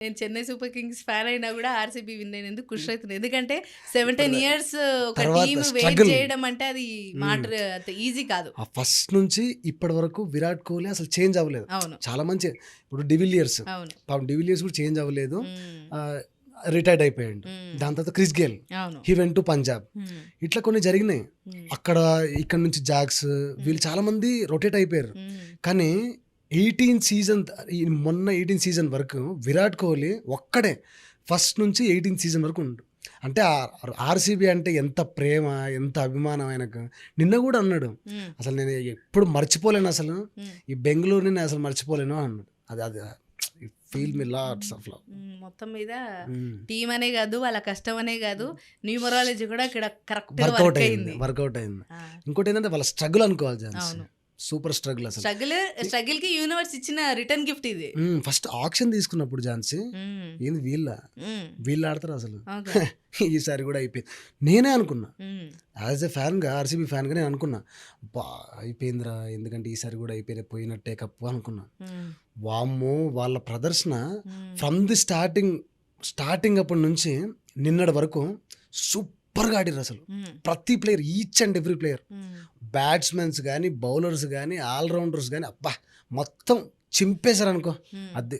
నేను Chennai super Kings fan అయినా కూడా ఆర్సీబీ విన్ అయినందుకు ఖుషి అవుతుంది. ఎందుకంటే 17 ఇయర్స్ ఒక తర్వాత టీమ్ వెయిట్ స్ట్రగుల్ చేయడం అంటే అది మాట అంత ఈజీ కాదు. ఆ ఫస్ట్ నుంచి ఇప్పటి వరకు విరాట్ కోహ్లీ అసలు చేంజ్ అవ్వలేదు. అవును చాలా మంచి ఇప్పుడు డివిలియర్స్ అవును పాపం డివిలియర్స్ కూడా చేంజ్ అవ్వలేదు, మ్మ్. రిటైర్డ్ అయిపోయాడు. మ్మ్. దాని తర్వాత క్రిస్ గేల్ అవును హీ వెంట్ టు పంజాబ్. మ్మ్. ఇట్లా కొన్ని జరిగినాయి మ్మ్. అక్కడ. ఇక్కడ నుంచి జాక్స్ వీళ్ళు చాలా మంది రొటేట్ అయిపోయారు. మ్మ్. కానీ 18 సీజన్ మొన్న 18 సీజన్ వరకు విరాట్ కోహ్లీ ఒక్కడే ఫస్ట్ నుంచి 18 సీజన్ వరకు ఉండు. అంటే ఆర్సీబీ అంటే ఎంత ప్రేమ, ఎంత అభిమానం ఆయనకు. నిన్న కూడా అన్నాడు, మ్మ్. అసలు నేను ఎప్పుడు మర్చిపోలేను, అసలు మ్మ్. ఈ బెంగళూరుని నేను అసలు మర్చిపోలేను అన్నాడు. అది అది feel me lots of love. మ్మ్. మొత్తం మీద టీం అనే కాదు, వాళ్ళ కష్టం అనే కాదు, న్యూమరాలజీ కూడా ఇక్కడ కరెక్ట్ వర్కౌట్ వర్క్ అయింది, అయింది. వర్కౌట్ అయింది. ఆ. ఇంకోటి ఏంటంటే వాళ్ళ స్ట్రగుల్ అనుకోవాలి ఛాన్స్, అవును సూపర్ స్ట్రగుల్ అసలు. స్ట్రగుల్ కి యూనివర్స్ ఇచ్చిన రిటర్న్ గిఫ్ట్ ఇది. ఫస్ట్ ఆక్షన్ తీసుకున్నప్పుడు ఝాన్సీ మ్మ్. ఏంది మ్మ్. వీళ్ళు ఆడతారు అసలు. ఓకే. ఈసారి కూడా అయిపోయింది. నేనే అనుకున్నా మ్మ్. యాజ్ ఎ ఫ్యాన్గా, ఆర్సీబీ ఫ్యాన్గా నేను అనుకున్నా, బా అయిపోయిందిరా, ఎందుకంటే ఈసారి కూడా పోయినట్టే కప్పు అనుకున్నా. మ్మ్. వామ్మో వాళ్ళ ప్రదర్శన మ్మ్. ఫ్రమ్ ది స్టార్టింగ్ అప్పటి నుంచి నిన్నటి వరకు సూపర్గా ఆడిర్రు అసలు. మ్మ్. ప్రతి player, each and every player, hmm. Batsmen కానీ బౌలర్స్ కానీ ఆల్రౌండర్స్ కానీ, అబ్బా మొత్తం చింపేశారు అనుకో. మ్మ్. అది